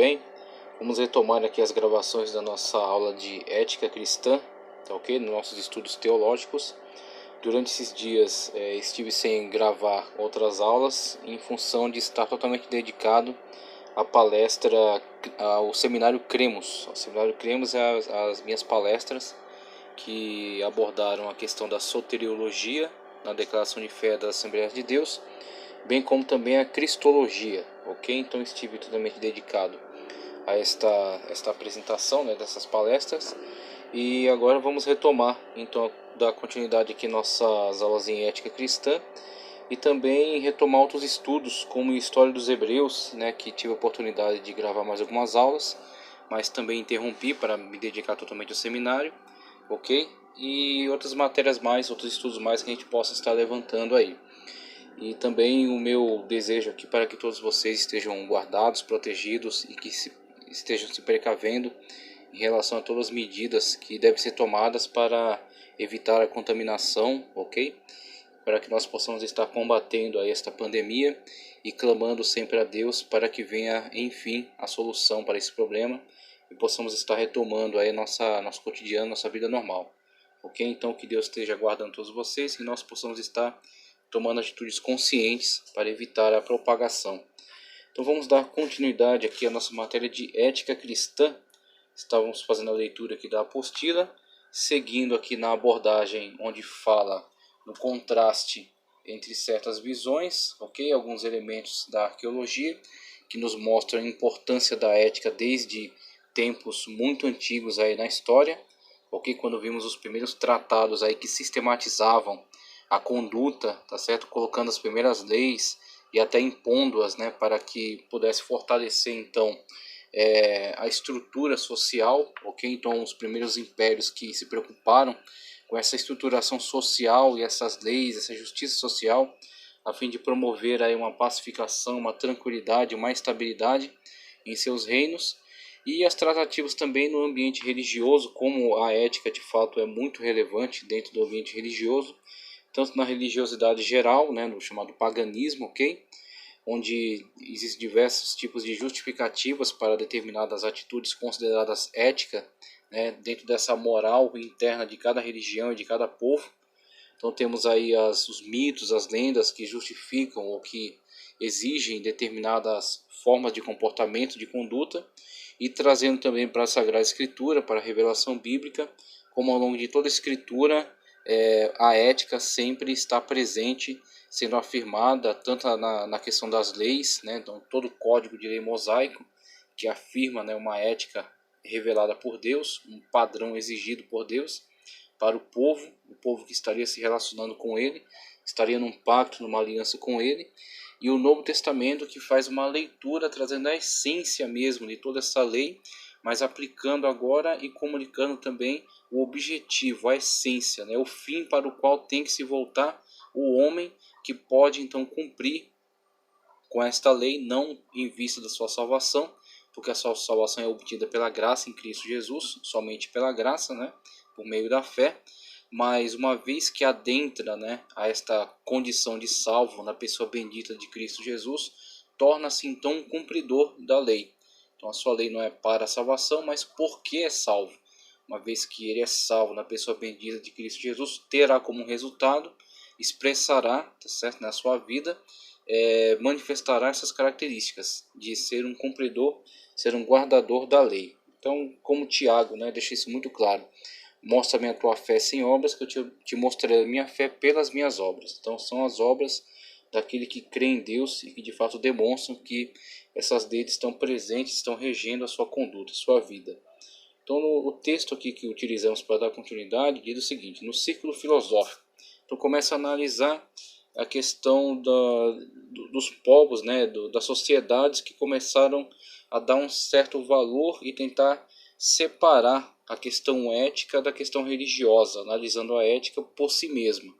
bem? Vamos retomar aqui as gravações da nossa aula de ética cristã, tá ok? Nos nossos estudos teológicos. Durante esses dias estive sem gravar outras aulas em função de estar totalmente dedicado à palestra, ao Seminário Cremos. O Seminário Cremos é as minhas palestras que abordaram a questão da soteriologia na Declaração de Fé das Assembleias de Deus, bem como também a Cristologia, ok? Então estive totalmente dedicado a esta apresentação, né, dessas palestras, e agora vamos retomar, então, dar continuidade aqui nossas aulas em ética cristã e também retomar outros estudos, como História dos Hebreus, né, que tive a oportunidade de gravar mais algumas aulas, mas também interrompi para me dedicar totalmente ao seminário, ok? E outras matérias mais, outros estudos mais que a gente possa estar levantando aí. E também o meu desejo aqui para que todos vocês estejam guardados, protegidos e que estejam se precavendo em relação a todas as medidas que devem ser tomadas para evitar a contaminação, ok? Para que nós possamos estar combatendo aí esta pandemia e clamando sempre a Deus para que venha, enfim, a solução para esse problema e possamos estar retomando aí nosso cotidiano, nossa vida normal, ok? Então que Deus esteja guardando todos vocês e nós possamos estar tomando atitudes conscientes para evitar a propagação. Então vamos dar continuidade aqui à nossa matéria de ética cristã. Estávamos fazendo a leitura aqui da apostila, seguindo aqui na abordagem onde fala no contraste entre certas visões, ok? Alguns elementos da arqueologia que nos mostram a importância da ética desde tempos muito antigos aí na história, ok? Quando vimos os primeiros tratados aí que sistematizavam a conduta, tá certo? Colocando as primeiras leis e até impondo-as, né, para que pudesse fortalecer então a estrutura social, ok? Então os primeiros impérios que se preocuparam com essa estruturação social e essas leis, essa justiça social, a fim de promover aí uma pacificação, uma tranquilidade, uma estabilidade em seus reinos. E as tratativas também no ambiente religioso, como a ética de fato é muito relevante dentro do ambiente religioso, tanto na religiosidade geral, né, no chamado paganismo, ok? Onde existem diversos tipos de justificativas para determinadas atitudes consideradas éticas, né, dentro dessa moral interna de cada religião e de cada povo. Então temos aí os mitos, as lendas que justificam ou que exigem determinadas formas de comportamento, de conduta, e trazendo também para a Sagrada Escritura, para a revelação bíblica, como ao longo de toda a Escritura a ética sempre está presente, sendo afirmada tanto na questão das leis, né? Então todo o código de lei mosaico que afirma, né, uma ética revelada por Deus, um padrão exigido por Deus para o povo que estaria se relacionando com ele, estaria num pacto, numa aliança com ele, e o Novo Testamento que faz uma leitura trazendo a essência mesmo de toda essa lei, mas aplicando agora e comunicando também o objetivo, a essência, né? O fim para o qual tem que se voltar o homem que pode então cumprir com esta lei, não em vista da sua salvação, porque a sua salvação é obtida pela graça em Cristo Jesus, somente pela graça, né? Por meio da fé, mas uma vez que adentra, né, a esta condição de salvo na pessoa bendita de Cristo Jesus, torna-se então um cumpridor da lei. Então a sua lei não é para a salvação, mas porque é salvo. Uma vez que ele é salvo na pessoa bendita de Cristo Jesus, terá como resultado, expressará, tá certo, na sua vida, manifestará essas características de ser um cumpridor, ser um guardador da lei. Então, como Tiago, né, deixa isso muito claro. Mostra-me a tua fé sem obras, que eu te mostrarei a minha fé pelas minhas obras. Então são as obras daquele que crê em Deus e que de fato demonstram que essas leis estão presentes, estão regendo a sua conduta, a sua vida. Então o texto aqui que utilizamos para dar continuidade diz o seguinte: no círculo filosófico. Então começa a analisar a questão dos povos, né, das sociedades que começaram a dar um certo valor e tentar separar a questão ética da questão religiosa, analisando a ética por si mesma,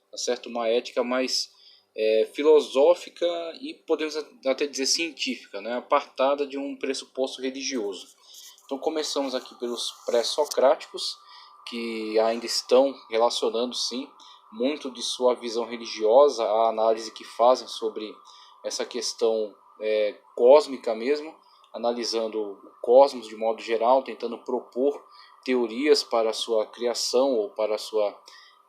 tá certo? Uma ética mais filosófica e podemos até dizer científica, né? Apartada de um pressuposto religioso. Então começamos aqui pelos pré-socráticos, que ainda estão relacionando sim muito de sua visão religiosa à análise que fazem sobre essa questão cósmica mesmo, analisando o cosmos de modo geral, tentando propor teorias para a sua criação ou para a sua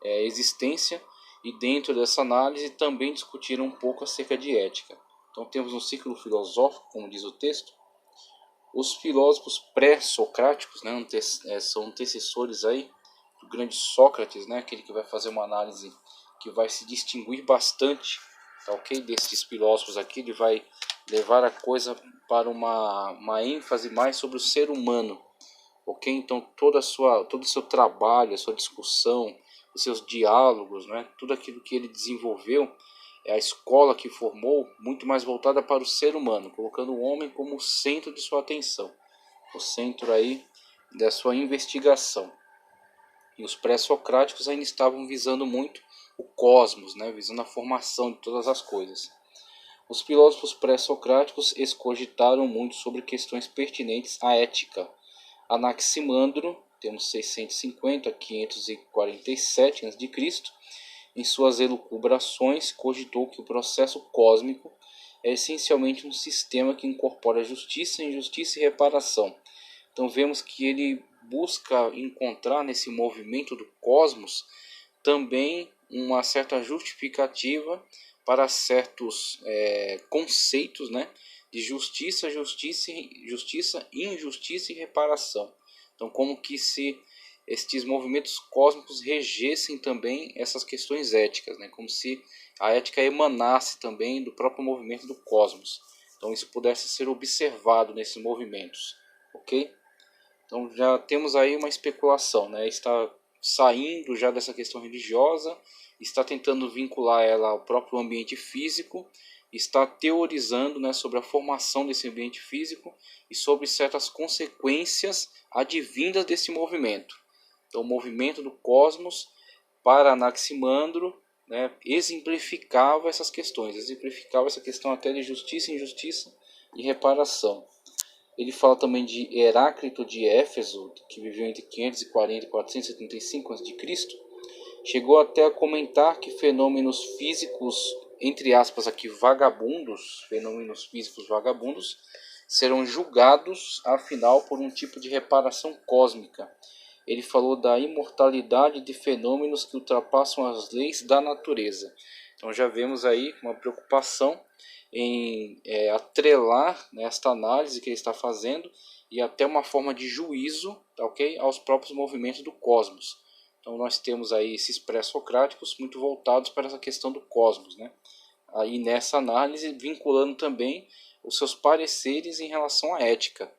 existência, e dentro dessa análise também discutiram um pouco acerca de ética. Então temos um ciclo filosófico, como diz o texto. Os filósofos pré-socráticos, né, são antecessores aí do grande Sócrates, né, aquele que vai fazer uma análise que vai se distinguir bastante, tá, ok? Desses filósofos aqui. Ele vai levar a coisa para uma ênfase mais sobre o ser humano, ok? Então todo o seu trabalho, a sua discussão, os seus diálogos, né, tudo aquilo que ele desenvolveu, é a escola que formou, muito mais voltada para o ser humano, colocando o homem como o centro de sua atenção, o centro aí da sua investigação. E os pré-socráticos ainda estavam visando muito o cosmos, né, visando a formação de todas as coisas. Os filósofos pré-socráticos excogitaram muito sobre questões pertinentes à ética. Anaximandro, temos 650 a 547 a.C., em suas elucubrações, cogitou que o processo cósmico é essencialmente um sistema que incorpora justiça, injustiça e reparação. Então vemos que ele busca encontrar nesse movimento do cosmos também uma certa justificativa para certos conceitos, né, de justiça, injustiça e reparação. Então, como que se estes movimentos cósmicos regessem também essas questões éticas, né, como se a ética emanasse também do próprio movimento do cosmos. Então, isso pudesse ser observado nesses movimentos, ok? Então, já temos aí uma especulação, né? Está saindo já dessa questão religiosa, está tentando vincular ela ao próprio ambiente físico, está teorizando, né, sobre a formação desse ambiente físico e sobre certas consequências advindas desse movimento. Então, o movimento do cosmos, para Anaximandro, né, exemplificava essas questões, exemplificava essa questão até de justiça, injustiça e reparação. Ele fala também de Heráclito de Éfeso, que viveu entre 540 e 475 a.C. Chegou até a comentar que fenômenos físicos, entre aspas aqui, vagabundos, fenômenos físicos vagabundos, serão julgados, afinal, por um tipo de reparação cósmica. Ele falou da imortalidade de fenômenos que ultrapassam as leis da natureza. Então já vemos aí uma preocupação em atrelar, né, esta análise que ele está fazendo e até uma forma de juízo, tá, ok, aos próprios movimentos do cosmos. Então nós temos aí esses pré-socráticos muito voltados para essa questão do cosmos, né? Aí nessa análise vinculando também os seus pareceres em relação à ética,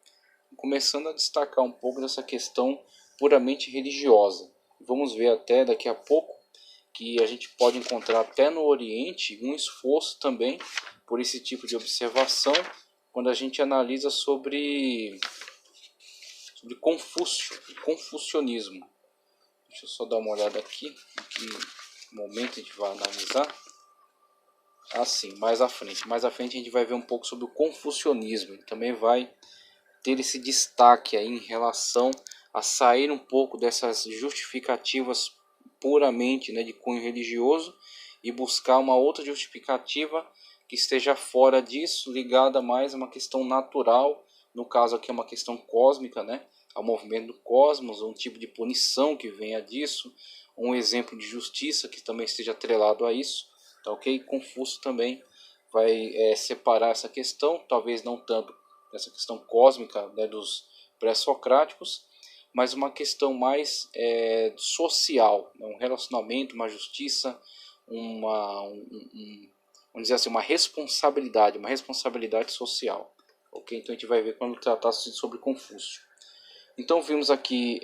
começando a destacar um pouco dessa questão puramente religiosa. Vamos ver até daqui a pouco que a gente pode encontrar até no Oriente um esforço também por esse tipo de observação quando a gente analisa sobre Confúcio, confucionismo. Deixa eu só dar uma olhada aqui, em que momento a gente vai analisar. Sim, mais à frente. Mais à frente a gente vai ver um pouco sobre o confucionismo. Ele também vai ter esse destaque aí em relação a sair um pouco dessas justificativas puramente, né, de cunho religioso e buscar uma outra justificativa que esteja fora disso, ligada mais a uma questão natural, no caso aqui é uma questão cósmica, né, ao movimento do cosmos, um tipo de punição que venha disso, um exemplo de justiça que também esteja atrelado a isso, tá, ok? Confúcio também vai separar essa questão, talvez não tanto essa questão cósmica, né, dos pré-socráticos, mas uma questão mais social, né, um relacionamento, uma justiça, vamos dizer assim, uma responsabilidade social. Okay? Então a gente vai ver quando tratar sobre Confúcio. Então vimos aqui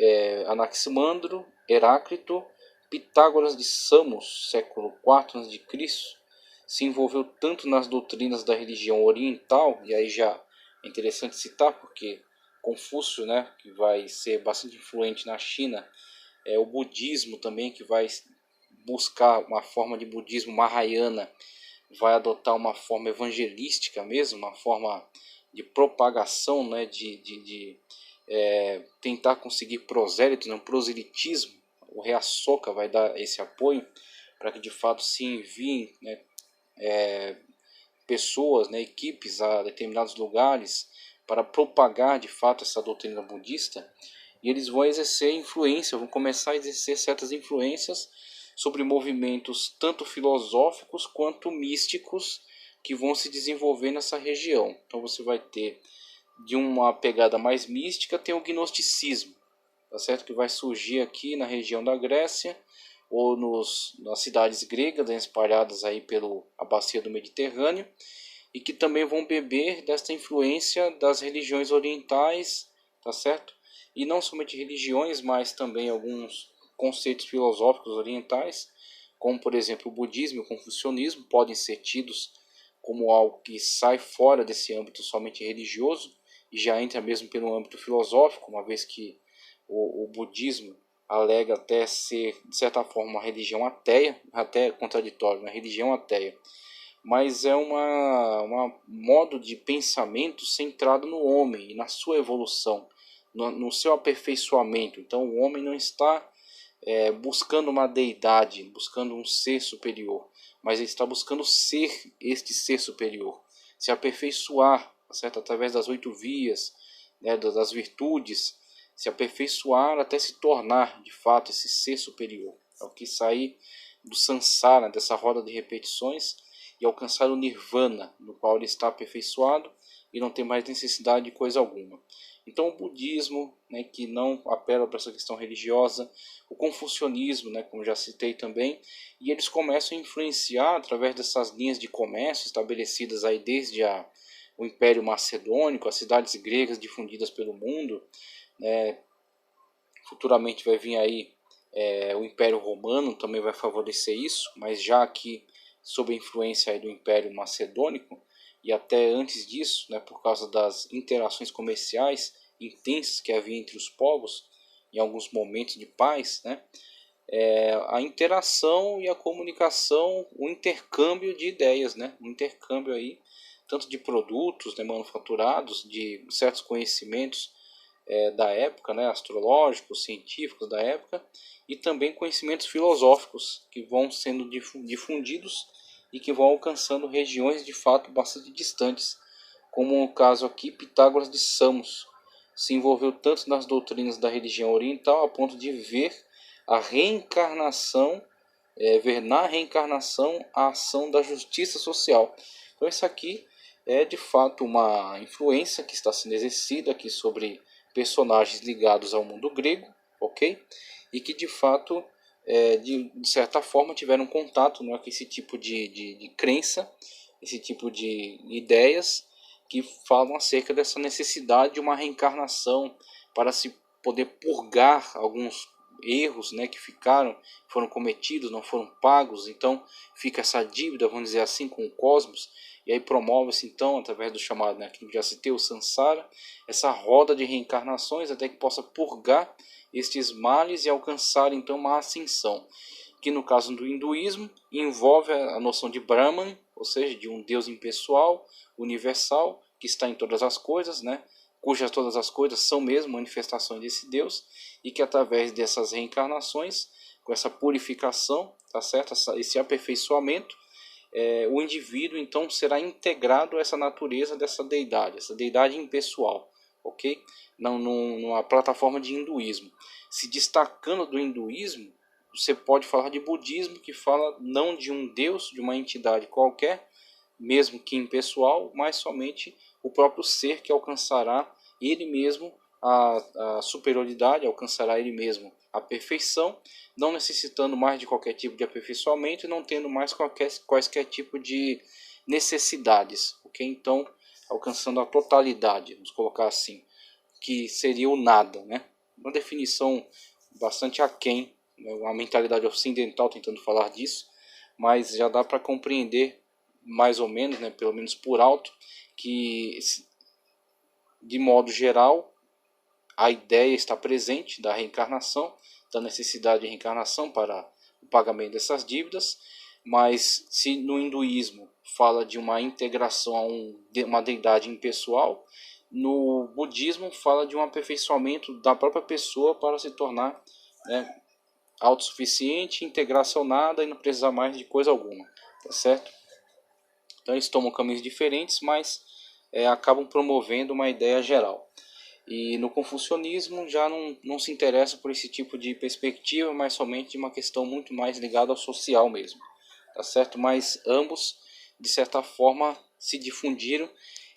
Anaximandro, Heráclito, Pitágoras de Samos, século IV a.C., se envolveu tanto nas doutrinas da religião oriental, e aí já é interessante citar porque Confúcio, né, que vai ser bastante influente na China, o budismo também, que vai buscar uma forma de budismo mahayana, vai adotar uma forma evangelística mesmo, uma forma de propagação, né, de tentar conseguir prosélitos, um proselitismo. O rei Ashoka vai dar esse apoio para que de fato se enviem, né, pessoas, né, equipes a determinados lugares para propagar de fato essa doutrina budista, e eles vão exercer influência, vão começar a exercer certas influências sobre movimentos tanto filosóficos quanto místicos que vão se desenvolver nessa região. Então você vai ter, de uma pegada mais mística, tem o gnosticismo, tá certo? Que vai surgir aqui na região da Grécia ou nas cidades gregas, né, espalhadas aí pela bacia do Mediterrâneo, e que também vão beber desta influência das religiões orientais, tá certo? E não somente religiões, mas também alguns conceitos filosóficos orientais, como por exemplo o budismo e o confucionismo, podem ser tidos como algo que sai fora desse âmbito somente religioso e já entra mesmo pelo âmbito filosófico, uma vez que o budismo alega até ser, de certa forma, uma religião ateia, até contraditório, uma religião ateia, mas é uma modo de pensamento centrado no homem e na sua evolução, no seu aperfeiçoamento. Então o homem não está buscando uma deidade, buscando um ser superior, mas ele está buscando ser este ser superior, se aperfeiçoar, certo? Através das 8 vias, né, das virtudes, se aperfeiçoar até se tornar de fato esse ser superior. É o que sair do samsara, dessa roda de repetições, e alcançar o nirvana, no qual ele está aperfeiçoado e não tem mais necessidade de coisa alguma. Então o budismo, né, que não apela para essa questão religiosa, o confucionismo, né, como já citei também, e eles começam a influenciar através dessas linhas de comércio estabelecidas aí desde o Império Macedônico, as cidades gregas difundidas pelo mundo, né. Futuramente vai vir aí o Império Romano, também vai favorecer isso, mas já aqui sob a influência aí do Império Macedônico, e até antes disso, né, por causa das interações comerciais intensas que havia entre os povos, em alguns momentos de paz, né, a interação e a comunicação, o intercâmbio de ideias, né, um intercâmbio aí, tanto de produtos, né, manufaturados, de certos conhecimentos da época, né, astrológicos, científicos da época, e também conhecimentos filosóficos que vão sendo difundidos e que vão alcançando regiões de fato bastante distantes, como o caso aqui Pitágoras de Samos se envolveu tanto nas doutrinas da religião oriental a ponto de ver a reencarnação, ver na reencarnação a ação da justiça social. Então isso aqui é de fato uma influência que está sendo exercida aqui sobre personagens ligados ao mundo grego, ok? E que de fato, de certa forma, tiveram contato, né, com esse tipo de crença, esse tipo de ideias que falam acerca dessa necessidade de uma reencarnação para se poder purgar alguns erros, né, que foram cometidos, não foram pagos, então fica essa dívida, vamos dizer assim, com o cosmos, e aí promove-se então, através do chamado, né, que já citei, o Sansara, essa roda de reencarnações até que possa purgar estes males e alcançar então uma ascensão, que no caso do hinduísmo envolve a noção de Brahman, ou seja, de um Deus impessoal, universal, que está em todas as coisas, né, cujas todas as coisas são mesmo manifestações desse Deus, e que através dessas reencarnações, com essa purificação, tá certo? Esse aperfeiçoamento, o indivíduo então será integrado a essa natureza dessa deidade, essa deidade impessoal, ok? Não, numa plataforma de hinduísmo. Se destacando do hinduísmo, você pode falar de budismo, que fala não de um Deus, de uma entidade qualquer, mesmo que impessoal, mas somente o próprio ser que alcançará ele mesmo a superioridade, alcançará ele mesmo a perfeição, não necessitando mais de qualquer tipo de aperfeiçoamento e não tendo mais quaisquer tipo de necessidades, ok? Então, alcançando a totalidade, vamos colocar assim, que seria o nada, né? Uma definição bastante aquém, né? Uma mentalidade ocidental tentando falar disso, mas já dá para compreender mais ou menos, né, pelo menos por alto, que de modo geral a ideia está presente da reencarnação, da necessidade de reencarnação para o pagamento dessas dívidas, mas se no hinduísmo fala de uma integração a uma deidade impessoal, no budismo fala de um aperfeiçoamento da própria pessoa para se tornar, né, autossuficiente, integrar-se ao nada e não precisar mais de coisa alguma, tá certo? Então eles tomam caminhos diferentes, mas acabam promovendo uma ideia geral. E no confucionismo já não se interessa por esse tipo de perspectiva, mas somente de uma questão muito mais ligada ao social mesmo, tá certo? Mas ambos, de certa forma, se difundiram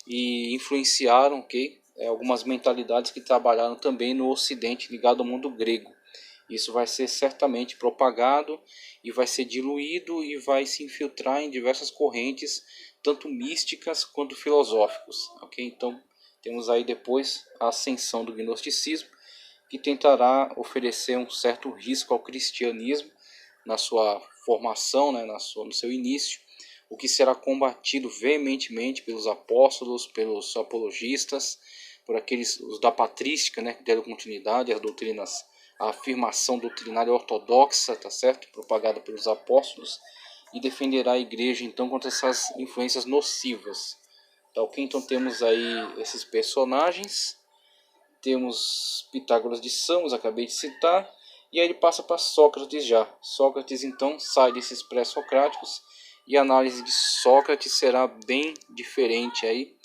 e influenciaram, ok? Algumas mentalidades que trabalharam também no Ocidente ligado ao mundo grego. Isso vai ser certamente propagado e vai ser diluído e vai se infiltrar em diversas correntes, tanto místicas quanto filosóficas, ok? Então temos aí depois a ascensão do gnosticismo, que tentará oferecer um certo risco ao cristianismo na sua formação, né, no seu início, o que será combatido veementemente pelos apóstolos, pelos apologistas, por aqueles os da patrística, né, que deram continuidade às doutrinas, à afirmação doutrinária ortodoxa, tá certo, propagada pelos apóstolos, e defenderá a igreja então contra essas influências nocivas. Tá, ok? Então temos aí esses personagens, temos Pitágoras de Samos, acabei de citar, e aí ele passa para Sócrates já. Sócrates então sai desses pré-socráticos e a análise de Sócrates será bem diferente aí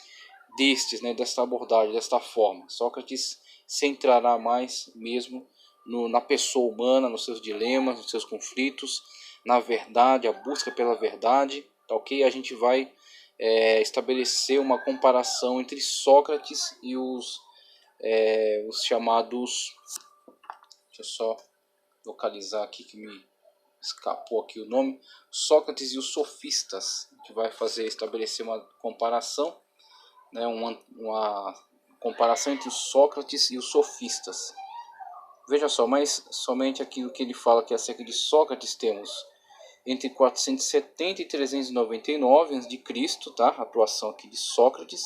destes, né, desta abordagem, desta forma. Sócrates centrará mais mesmo na pessoa humana, nos seus dilemas, nos seus conflitos, na verdade, a busca pela verdade, tá ok? A gente vai estabelecer uma comparação entre Sócrates e os chamados, deixa eu só localizar aqui que me escapou aqui o nome, Sócrates e os sofistas. A gente vai estabelecer uma comparação, né, uma comparação entre Sócrates e os sofistas. Veja só, mas somente aquilo que ele fala que acerca de Sócrates temos entre 470 e 399 a.C., tá? A atuação aqui de Sócrates,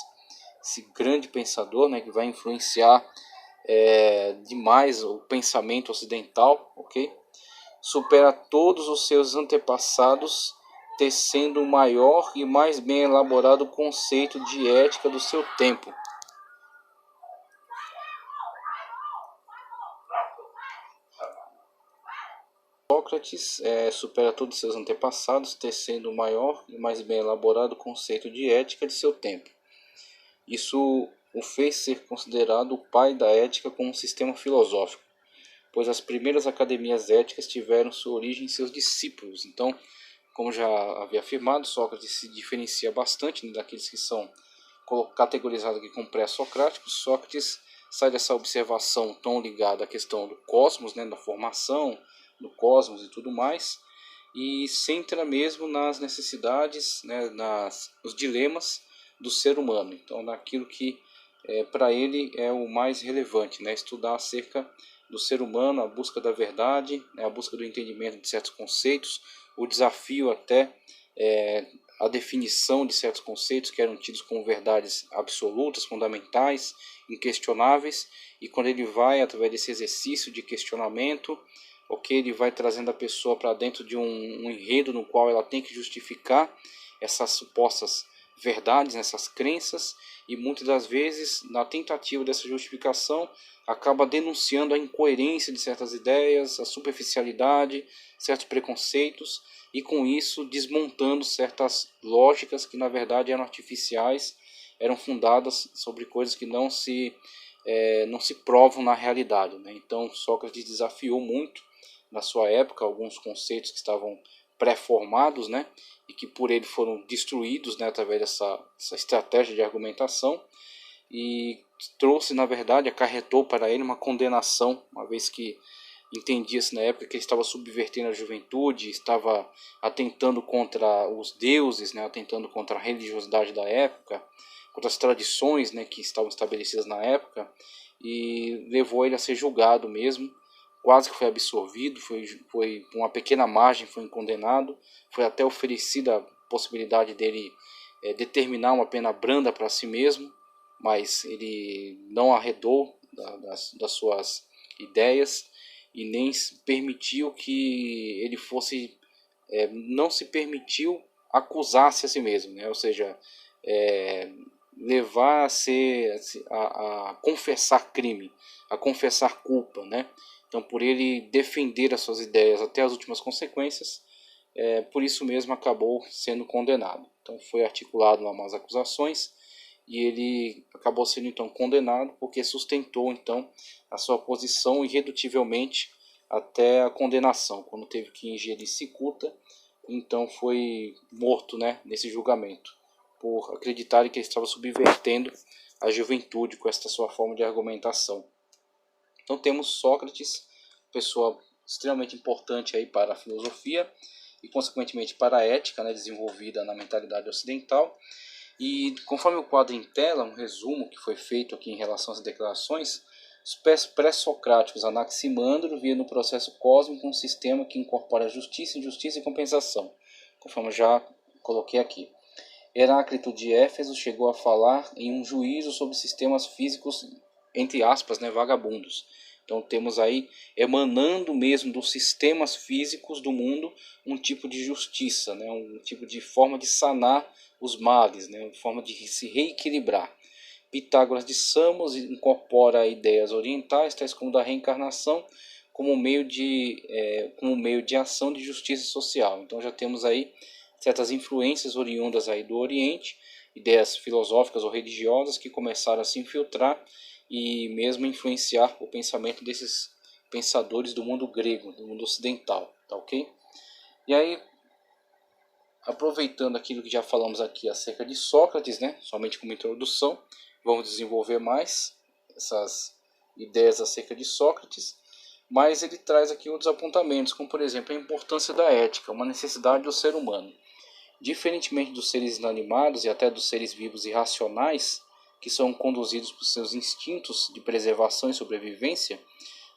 esse grande pensador, né, que vai influenciar demais o pensamento ocidental, ok? Supera todos os seus antepassados, tecendo o maior e mais bem elaborado conceito de ética do seu tempo. Sócrates supera todos os seus antepassados, tecendo o maior e mais bem elaborado conceito de ética de seu tempo. Isso o fez ser considerado o pai da ética como um sistema filosófico, pois as primeiras academias éticas tiveram sua origem em seus discípulos. Então, como já havia afirmado, Sócrates se diferencia bastante daqueles que são categorizados aqui como pré-socráticos. Sócrates sai dessa observação tão ligada à questão do cosmos, né, da formação do cosmos e tudo mais, e centra mesmo nas necessidades, né, nos dilemas do ser humano. Então, naquilo que para ele é o mais relevante, né, estudar acerca do ser humano, a busca da verdade, né, a busca do entendimento de certos conceitos, o desafio até a definição de certos conceitos que eram tidos como verdades absolutas, fundamentais, inquestionáveis, e quando ele vai, através desse exercício de questionamento, ele vai trazendo a pessoa para dentro de um enredo no qual ela tem que justificar essas supostas verdades, essas crenças, e muitas das vezes, na tentativa dessa justificação, acaba denunciando a incoerência de certas ideias, a superficialidade, certos preconceitos, e com isso desmontando certas lógicas que na verdade eram artificiais, eram fundadas sobre coisas que não se provam na realidade, né? Então Sócrates desafiou muito na sua época alguns conceitos que estavam pré-formados, né, e que por ele foram destruídos, né, através dessa estratégia de argumentação, e trouxe, na verdade, acarretou para ele uma condenação, uma vez que entendia-se na época que ele estava subvertendo a juventude, estava atentando contra os deuses, né, atentando contra a religiosidade da época, contra as tradições, né, que estavam estabelecidas na época, e levou ele a ser julgado mesmo. Quase que foi absorvido, foi por uma pequena margem, foi condenado, foi até oferecida a possibilidade dele determinar uma pena branda para si mesmo, mas ele não arredou das suas ideias e nem permitiu que ele fosse, não se permitiu acusar-se a si mesmo, né? Ou seja, levar a confessar crime, a confessar culpa, né? Então, por ele defender as suas ideias até as últimas consequências, por isso mesmo acabou sendo condenado. Então, foi articulado umas acusações e ele acabou sendo então condenado porque sustentou então a sua posição irredutivelmente até a condenação, quando teve que ingerir cicuta, então foi morto, né, nesse julgamento, por acreditarem que ele estava subvertendo a juventude com esta sua forma de argumentação. Então temos Sócrates, pessoa extremamente importante aí para a filosofia e consequentemente para a ética, né, desenvolvida na mentalidade ocidental. E conforme o quadro em tela, um resumo que foi feito aqui em relação às declarações, os pré-socráticos Anaximandro via no processo cósmico um sistema que incorpora justiça, injustiça e compensação, conforme eu já coloquei aqui. Heráclito de Éfeso chegou a falar em um juízo sobre sistemas físicos, entre aspas, né, vagabundos. Então temos aí, emanando mesmo dos sistemas físicos do mundo, um tipo de justiça, né, um tipo de forma de sanar os males, né, uma forma de se reequilibrar. Pitágoras de Samos incorpora ideias orientais, tais como da reencarnação, como meio de ação de justiça social. Então já temos aí certas influências oriundas aí do Oriente, ideias filosóficas ou religiosas que começaram a se infiltrar e mesmo influenciar o pensamento desses pensadores do mundo grego, do mundo ocidental, tá ok? E aí, aproveitando aquilo que já falamos aqui acerca de Sócrates, né, somente como introdução, vamos desenvolver mais essas ideias acerca de Sócrates, mas ele traz aqui outros apontamentos, como por exemplo a importância da ética, uma necessidade do ser humano. Diferentemente dos seres inanimados e até dos seres vivos irracionais, que são conduzidos por seus instintos de preservação e sobrevivência,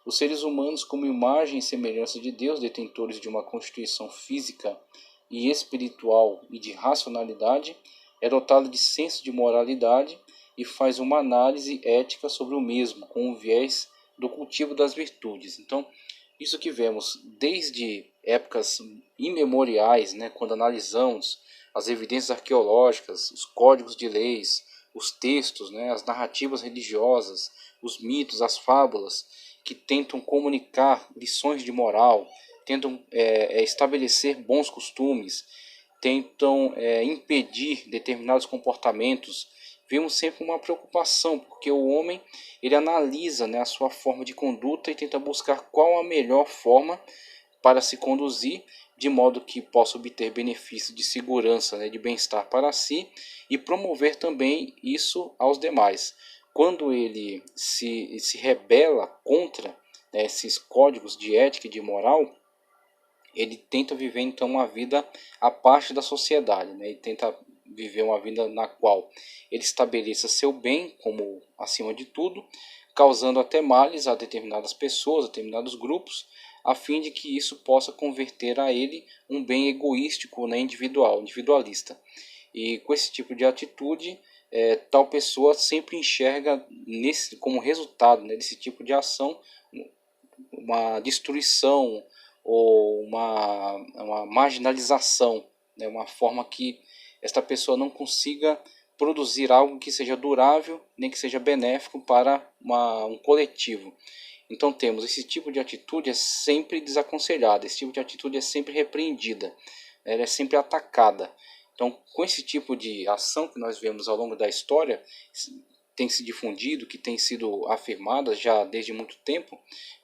os seres humanos, como imagem e semelhança de Deus, detentores de uma constituição física e espiritual e de racionalidade, é dotado de senso de moralidade e faz uma análise ética sobre o mesmo, com o viés do cultivo das virtudes. Então, isso que vemos desde épocas imemoriais, né, quando analisamos as evidências arqueológicas, os códigos de leis, os textos, né, as narrativas religiosas, os mitos, as fábulas, que tentam comunicar lições de moral, tentam estabelecer bons costumes, tentam impedir determinados comportamentos. Vemos sempre uma preocupação, porque o homem ele analisa, né, a sua forma de conduta e tenta buscar qual a melhor forma para se conduzir, de modo que possa obter benefícios de segurança, né, de bem-estar para si e promover também isso aos demais. Quando ele se rebela contra, né, esses códigos de ética e de moral, ele tenta viver então uma vida à parte da sociedade, né? Ele tenta viver uma vida na qual ele estabeleça seu bem como acima de tudo, causando até males a determinadas pessoas, a determinados grupos, a fim de que isso possa converter a ele um bem egoístico, né, individualista. E com esse tipo de atitude, tal pessoa sempre enxerga como resultado, né, desse tipo de ação uma destruição ou uma marginalização, né? Uma forma que esta pessoa não consiga produzir algo que seja durável nem que seja benéfico para um coletivo. Então temos esse tipo de atitude é sempre desaconselhada, esse tipo de atitude é sempre repreendida, ela é sempre atacada. Então, com esse tipo de ação que nós vemos ao longo da história, tem se difundido, que tem sido afirmada já desde muito tempo,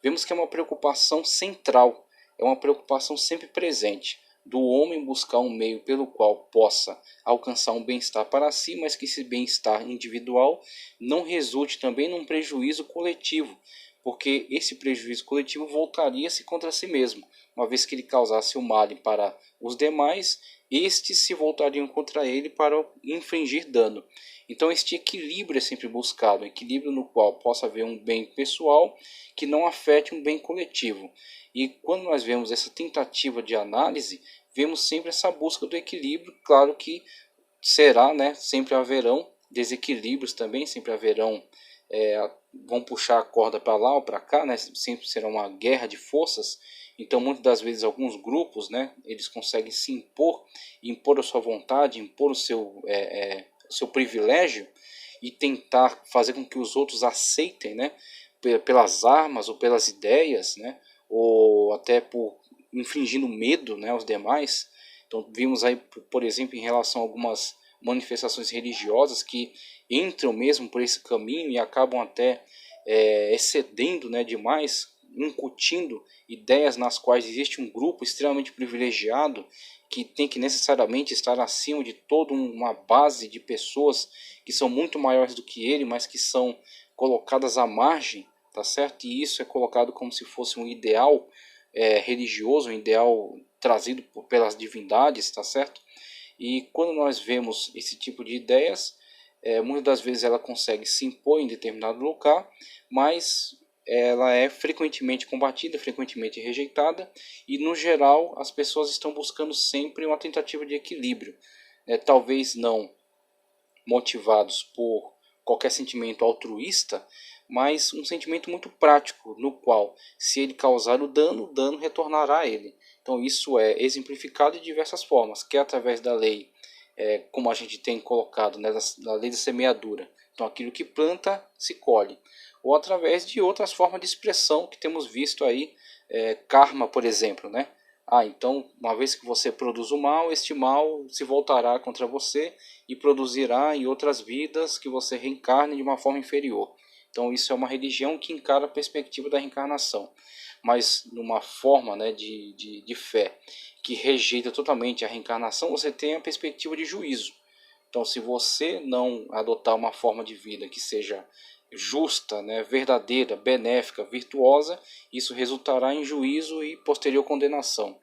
vemos que é uma preocupação central, é uma preocupação sempre presente do homem buscar um meio pelo qual possa alcançar um bem-estar para si, mas que esse bem-estar individual não resulte também num prejuízo coletivo, porque esse prejuízo coletivo voltaria-se contra si mesmo, uma vez que ele causasse o mal para os demais, estes se voltariam contra ele para infligir dano. Então este equilíbrio é sempre buscado, um equilíbrio no qual possa haver um bem pessoal que não afete um bem coletivo. E quando nós vemos essa tentativa de análise, vemos sempre essa busca do equilíbrio. Claro que será, né, sempre haverão desequilíbrios também, sempre haverão, vão puxar a corda para lá ou para cá, né, sempre será uma guerra de forças. Então muitas das vezes alguns grupos, né, eles conseguem se impor a sua vontade, impor o seu privilégio e tentar fazer com que os outros aceitem, né, pelas armas ou pelas ideias, né, ou até por infligindo medo, né, aos demais. Então vimos aí, por exemplo, em relação a algumas manifestações religiosas que entram mesmo por esse caminho e acabam até excedendo, né, demais, incutindo ideias nas quais existe um grupo extremamente privilegiado que tem que necessariamente estar acima de toda uma base de pessoas que são muito maiores do que ele, mas que são colocadas à margem, tá certo? E isso é colocado como se fosse um ideal religioso, um ideal trazido pelas divindades, tá certo? E quando nós vemos esse tipo de ideias, muitas das vezes ela consegue se impor em determinado lugar, mas ela é frequentemente combatida, frequentemente rejeitada, e no geral as pessoas estão buscando sempre uma tentativa de equilíbrio, talvez não motivados por qualquer sentimento altruísta, mas um sentimento muito prático, no qual, se ele causar o dano retornará a ele. Então isso é exemplificado de diversas formas, quer através da lei, como a gente tem colocado, né, da lei da semeadura. Então aquilo que planta se colhe. Ou através de outras formas de expressão que temos visto aí, karma, por exemplo, né? Então, uma vez que você produz o mal, este mal se voltará contra você e produzirá em outras vidas que você reencarne de uma forma inferior. Então, isso é uma religião que encara a perspectiva da reencarnação, mas numa forma, né, de fé que rejeita totalmente a reencarnação, você tem a perspectiva de juízo. Então, se você não adotar uma forma de vida que seja justa, né, verdadeira, benéfica, virtuosa, isso resultará em juízo e posterior condenação.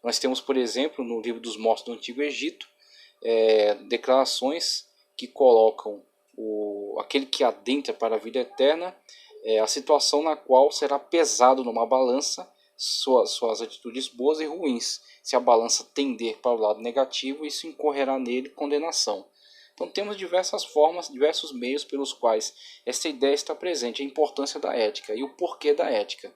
Nós temos, por exemplo, no livro dos Mortos do Antigo Egito, declarações que colocam aquele que adentra para a vida eterna, a situação na qual será pesado numa balança suas atitudes boas e ruins. Se a balança tender para o lado negativo, isso incorrerá nele condenação. Então temos diversas formas, diversos meios pelos quais essa ideia está presente, a importância da ética e o porquê da ética.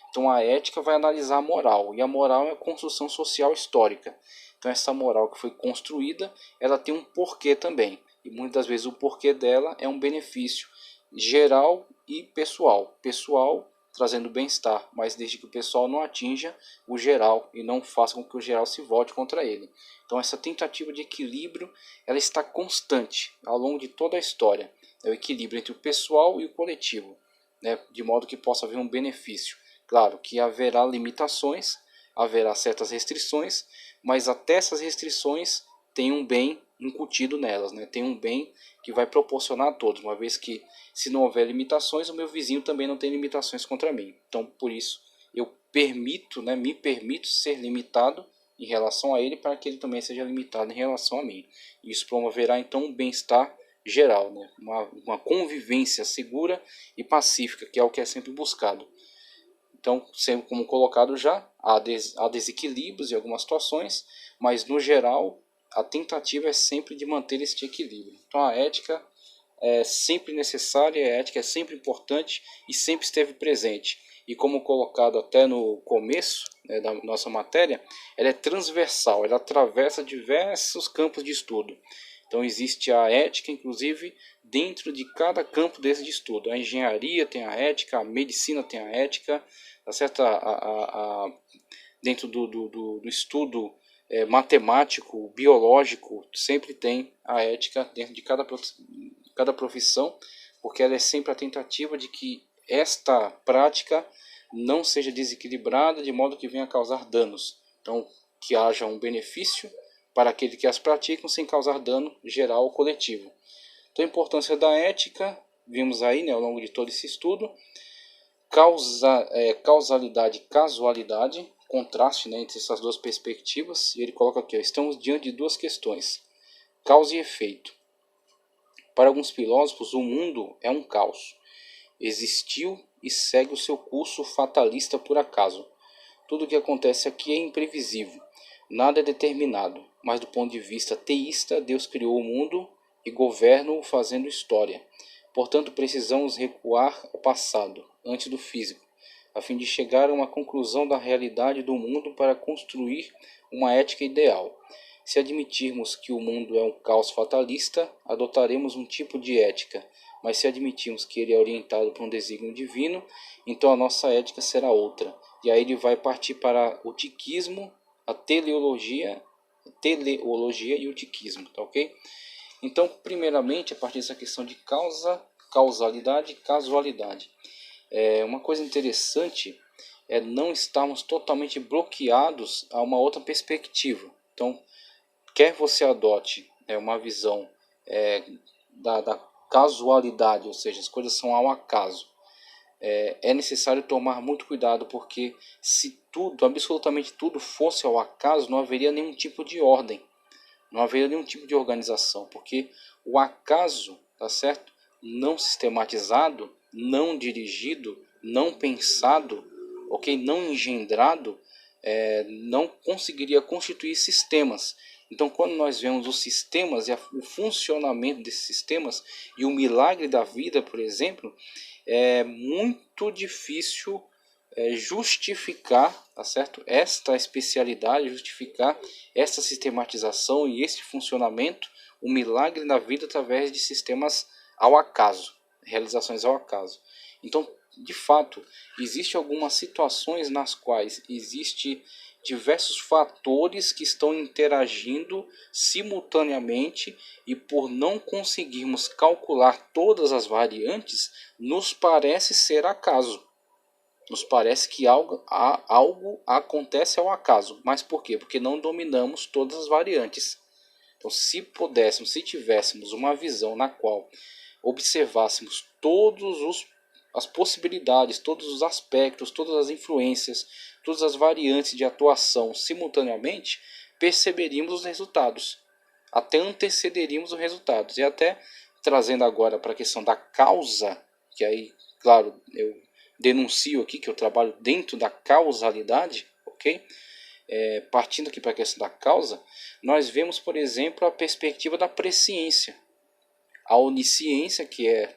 Então a ética vai analisar a moral, e a moral é a construção social histórica. Então essa moral que foi construída, ela tem um porquê também. E muitas das vezes o porquê dela é um benefício geral e pessoal. Pessoal trazendo bem-estar, mas desde que o pessoal não atinja o geral e não faça com que o geral se volte contra ele. Então essa tentativa de equilíbrio, ela está constante ao longo de toda a história. É o equilíbrio entre o pessoal e o coletivo, né, de modo que possa haver um benefício. Claro que haverá limitações, haverá certas restrições, mas até essas restrições tem um bem incutido nelas, né? Tem um bem que vai proporcionar a todos, uma vez que se não houver limitações, o meu vizinho também não tem limitações contra mim. Então, por isso, eu permito, né, me permito ser limitado em relação a ele para que ele também seja limitado em relação a mim. Isso promoverá então um bem-estar geral, né? Uma convivência segura e pacífica, que é o que é sempre buscado. Então, sempre como colocado já, há desequilíbrios em algumas situações, mas no geral a tentativa é sempre de manter este equilíbrio. Então a ética é sempre necessária, a ética é sempre importante e sempre esteve presente. E como colocado até no começo, né, da nossa matéria, ela é transversal, ela atravessa diversos campos de estudo. Então existe a ética, inclusive, dentro de cada campo desse de estudo. A engenharia tem a ética, a medicina tem a ética, tá certo? Dentro do estudo matemático, biológico, sempre tem a ética dentro de cada profissão, porque ela é sempre a tentativa de que esta prática não seja desequilibrada de modo que venha a causar danos. Então, que haja um benefício para aqueles que as praticam sem causar dano geral ou coletivo. Então, a importância da ética, vimos aí, né, ao longo de todo esse estudo. Causalidade e casualidade, contraste, né, entre essas duas perspectivas. E ele coloca aqui, estamos diante de duas questões, causa e efeito. Para alguns filósofos, o mundo é um caos. Existiu e segue o seu curso fatalista por acaso. Tudo o que acontece aqui é imprevisível. Nada é determinado, mas do ponto de vista teísta, Deus criou o mundo e governa-o fazendo história. Portanto, precisamos recuar ao passado, antes do físico, a fim de chegar a uma conclusão da realidade do mundo para construir uma ética ideal. Se admitirmos que o mundo é um caos fatalista, adotaremos um tipo de ética, mas se admitirmos que ele é orientado por um desígnio divino, então a nossa ética será outra. E aí ele vai partir para o tiquismo, a teleologia e o tiquismo, tá ok? Então, primeiramente, a partir dessa questão de causalidade e casualidade. Uma coisa interessante é não estarmos totalmente bloqueados a uma outra perspectiva. Então, quer você adote uma visão da casualidade, ou seja, as coisas são ao acaso, é necessário tomar muito cuidado, porque se tudo, absolutamente tudo, fosse ao acaso, não haveria nenhum tipo de ordem, não haveria nenhum tipo de organização, porque o acaso, tá certo? Não sistematizado, não dirigido, não pensado, ok? Não engendrado, não conseguiria constituir sistemas. Então, quando nós vemos os sistemas e o funcionamento desses sistemas e o milagre da vida, por exemplo, é muito difícil justificar, tá certo? Esta especialidade, justificar essa sistematização e esse funcionamento, o milagre da vida através de sistemas ao acaso, realizações ao acaso. Então, de fato, existem algumas situações nas quais existe diversos fatores que estão interagindo simultaneamente, e por não conseguirmos calcular todas as variantes, nos parece ser acaso. Nos parece que algo acontece ao acaso. Mas por quê? Porque não dominamos todas as variantes. Então, se pudéssemos, se tivéssemos uma visão na qual observássemos as possibilidades, todos os aspectos, todas as influências, todas as variantes de atuação simultaneamente, perceberíamos os resultados, até antecederíamos os resultados. E até trazendo agora para a questão da causa, que aí, claro, eu denuncio aqui que eu trabalho dentro da causalidade, ok? Partindo aqui para a questão da causa, nós vemos, por exemplo, a perspectiva da presciência. A onisciência, que é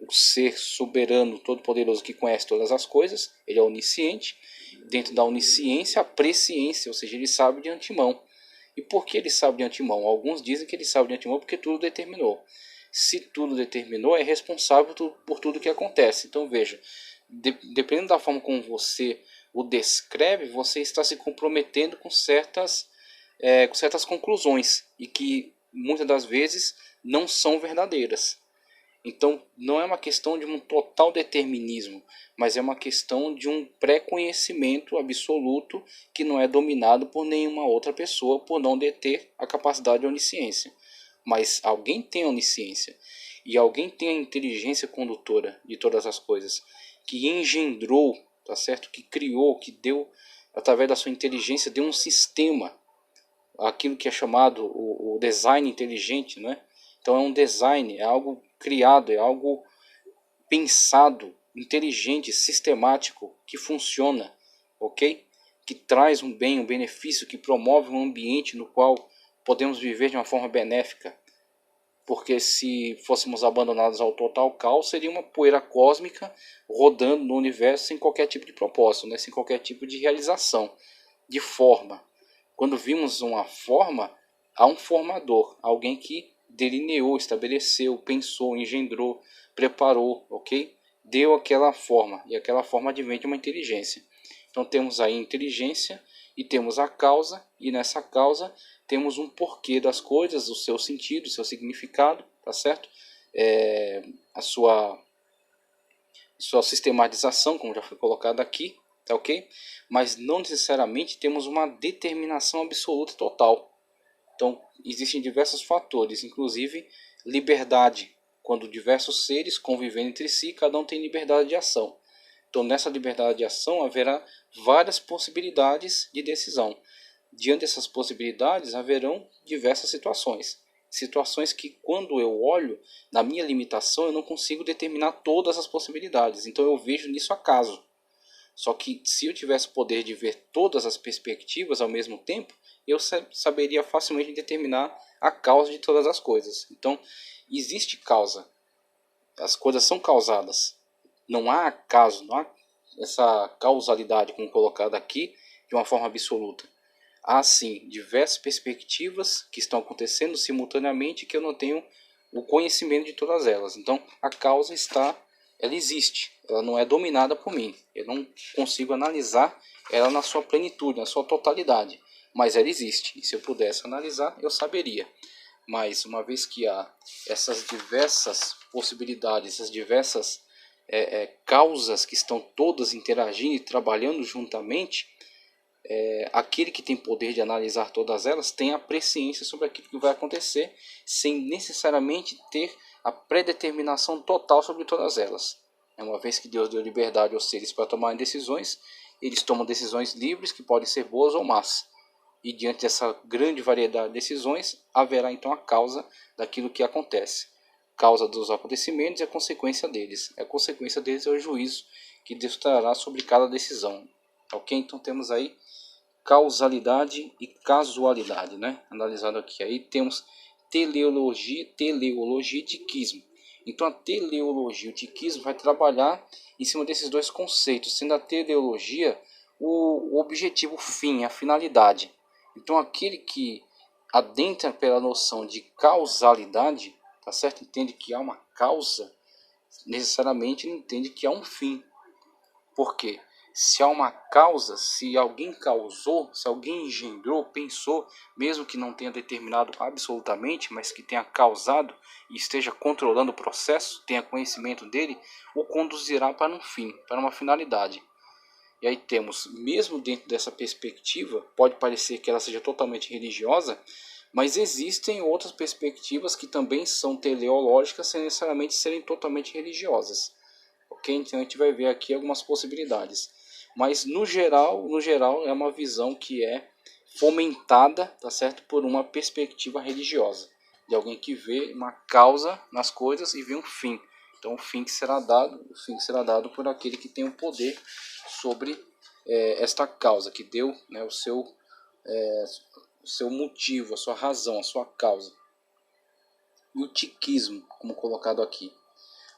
o ser soberano, todo-poderoso, que conhece todas as coisas, ele é onisciente. Dentro da onisciência, a presciência, ou seja, ele sabe de antemão. E por que ele sabe de antemão? Alguns dizem que ele sabe de antemão porque tudo determinou. Se tudo determinou, é responsável por tudo que acontece. Então veja, dependendo da forma como você o descreve, você está se comprometendo com certas conclusões, e que muitas das vezes não são verdadeiras. Então, não é uma questão de um total determinismo, mas é uma questão de um pré-conhecimento absoluto que não é dominado por nenhuma outra pessoa, por não deter a capacidade de onisciência. Mas alguém tem onisciência, e alguém tem a inteligência condutora de todas as coisas, que engendrou, tá certo? Que criou, que deu, através da sua inteligência, deu um sistema, aquilo que é chamado o design inteligente, não é? Então é um design, é algo criado, é algo pensado, inteligente, sistemático, que funciona, ok? Que traz um bem, um benefício, que promove um ambiente no qual podemos viver de uma forma benéfica. Porque se fôssemos abandonados ao total caos, seria uma poeira cósmica rodando no universo sem qualquer tipo de propósito, né? Sem qualquer tipo de realização, de forma. Quando vimos uma forma, há um formador, alguém que delineou, estabeleceu, pensou, engendrou, preparou, ok? Deu aquela forma, e aquela forma advém de uma inteligência. Então temos aí inteligência e temos a causa, e nessa causa temos um porquê das coisas, o seu sentido, o seu significado, tá certo? A sua sistematização, como já foi colocado aqui, tá ok? Mas não necessariamente temos uma determinação absoluta e total. Então, existem diversos fatores, inclusive liberdade, quando diversos seres convivendo entre si, cada um tem liberdade de ação. Então, nessa liberdade de ação haverá várias possibilidades de decisão. Diante dessas possibilidades haverão diversas situações. Situações que, quando eu olho, na minha limitação, eu não consigo determinar todas as possibilidades. Então eu vejo nisso acaso. Só que se eu tivesse o poder de ver todas as perspectivas ao mesmo tempo, eu saberia facilmente determinar a causa de todas as coisas. Então, existe causa. As coisas são causadas. Não há acaso, não há essa causalidade como colocada aqui de uma forma absoluta. Há sim diversas perspectivas que estão acontecendo simultaneamente, que eu não tenho o conhecimento de todas elas. Então, a causa ela existe, ela não é dominada por mim. Eu não consigo analisar ela na sua plenitude, na sua totalidade, mas ela existe. E se eu pudesse analisar, eu saberia. Mas uma vez que há essas diversas possibilidades, essas diversas causas que estão todas interagindo e trabalhando juntamente, aquele que tem poder de analisar todas elas tem a presciência sobre aquilo que vai acontecer, sem necessariamente ter a predeterminação total sobre todas elas. Uma vez que Deus deu liberdade aos seres para tomarem decisões, eles tomam decisões livres que podem ser boas ou más. E diante dessa grande variedade de decisões, haverá então a causa daquilo que acontece. Causa dos acontecimentos e a consequência deles. A consequência deles é o juízo que Deus trará sobre cada decisão. Ok? Então temos aí causalidade e casualidade, né? Analisado aqui. Aí temos teleologia e tiquismo. Então a teleologia e o tiquismo vai trabalhar em cima desses dois conceitos, sendo a teleologia o objetivo, o fim, a finalidade. Então aquele que adentra pela noção de causalidade, tá certo? Entende que há uma causa, necessariamente não entende que há um fim. Por quê? Se há uma causa, se alguém causou, se alguém engendrou, pensou, mesmo que não tenha determinado absolutamente, mas que tenha causado e esteja controlando o processo, tenha conhecimento dele, o conduzirá para um fim, para uma finalidade. E aí temos, mesmo dentro dessa perspectiva, pode parecer que ela seja totalmente religiosa, mas existem outras perspectivas que também são teleológicas sem necessariamente serem totalmente religiosas. Ok? Então a gente vai ver aqui algumas possibilidades. Mas no geral é uma visão que é fomentada, tá certo, por uma perspectiva religiosa, de alguém que vê uma causa nas coisas e vê um fim. Então o fim será dado por aquele que tem o poder sobre esta causa, que deu, né, o seu motivo, a sua razão, a sua causa. E o tiquismo, como colocado aqui.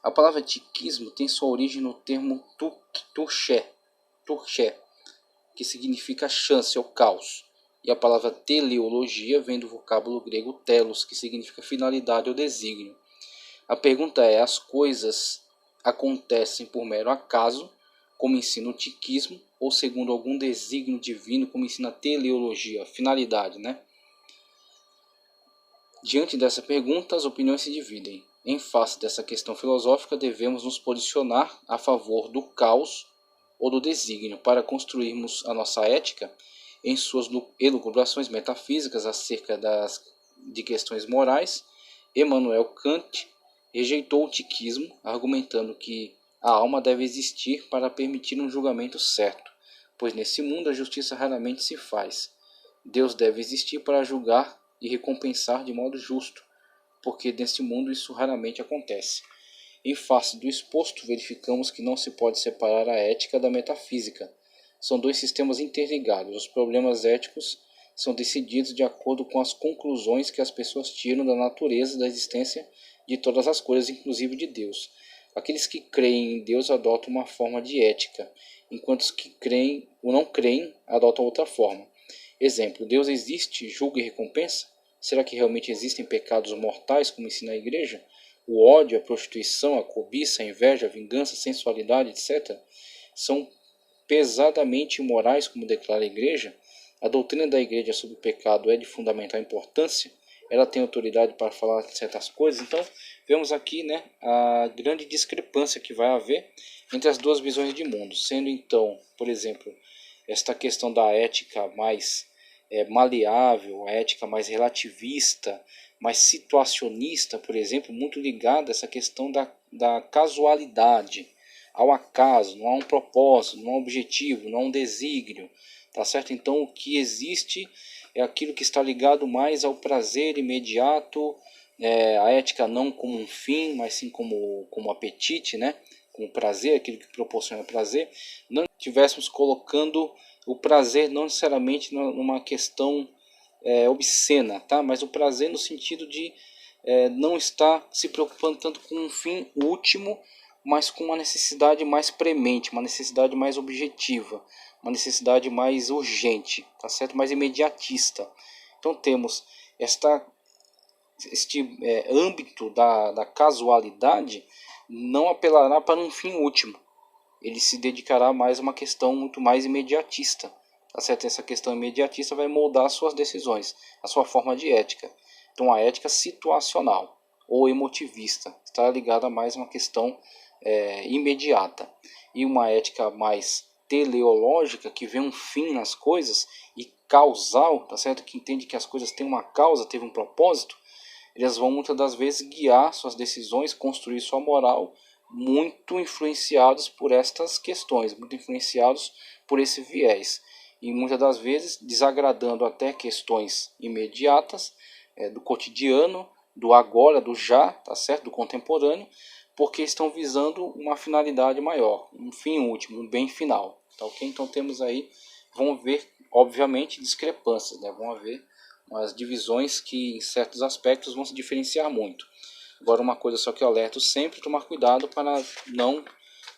A palavra tiquismo tem sua origem no termo turché, que significa chance ou caos. E a palavra teleologia vem do vocábulo grego telos, que significa finalidade ou desígnio. A pergunta é: as coisas acontecem por mero acaso, como ensina o tiquismo, ou segundo algum desígnio divino, como ensina a teleologia, finalidade, né? Diante dessa pergunta, as opiniões se dividem. Em face dessa questão filosófica, devemos nos posicionar a favor do caos ou do desígnio para construirmos a nossa ética em suas elucubrações metafísicas acerca de questões morais. Immanuel Kant rejeitou o tiquismo, argumentando que a alma deve existir para permitir um julgamento certo, pois nesse mundo a justiça raramente se faz. Deus deve existir para julgar e recompensar de modo justo, porque neste mundo isso raramente acontece. Em face do exposto, verificamos que não se pode separar a ética da metafísica. São dois sistemas interligados. Os problemas éticos são decididos de acordo com as conclusões que as pessoas tiram da natureza da existência de todas as coisas, inclusive de Deus. Aqueles que creem em Deus adotam uma forma de ética, enquanto os que creem ou não creem adotam outra forma. Exemplo: Deus existe, julga e recompensa? Será que realmente existem pecados mortais, como ensina a igreja? O ódio, a prostituição, a cobiça, a inveja, a vingança, a sensualidade, etc. são pesadamente imorais, como declara a igreja? A doutrina da igreja sobre o pecado é de fundamental importância? Ela tem autoridade para falar de certas coisas? Então, vemos aqui, né, a grande discrepância que vai haver entre as duas visões de mundo, sendo então, por exemplo, esta questão da ética mais maleável, a ética mais relativista, mais situacionista, por exemplo, muito ligada a essa questão da casualidade, ao acaso, não há um propósito, não há um objetivo, não há um desígnio, tá certo? Então o que existe é aquilo que está ligado mais ao prazer imediato, a ética não como um fim, mas sim como apetite, né? Como prazer, aquilo que proporciona prazer. Não estivéssemos colocando o prazer não necessariamente numa questão obscena, tá? Mas o prazer no sentido de não estar se preocupando tanto com um fim último, mas com uma necessidade mais premente, uma necessidade mais objetiva, uma necessidade mais urgente, tá certo? Mais imediatista. Então temos este âmbito da casualidade não apelará para um fim último. Ele se dedicará mais a uma questão muito mais imediatista. Tá certo? Essa questão imediatista vai moldar as suas decisões, a sua forma de ética. Então a ética situacional ou emotivista está ligada mais a uma questão imediata, e uma ética mais teleológica, que vê um fim nas coisas, e causal, tá certo? Que entende que as coisas têm uma causa, teve um propósito. Eles vão muitas das vezes guiar suas decisões, construir sua moral, muito influenciados por estas questões, muito influenciados por esse viés, e muitas das vezes desagradando até questões imediatas, do cotidiano, do agora, do já, tá certo? Do contemporâneo, porque estão visando uma finalidade maior, um fim último, um bem final, tá ok? Então temos aí, vão haver obviamente discrepâncias, né? Vão haver umas divisões que em certos aspectos vão se diferenciar muito. Agora, uma coisa só que eu alerto sempre: tomar cuidado para não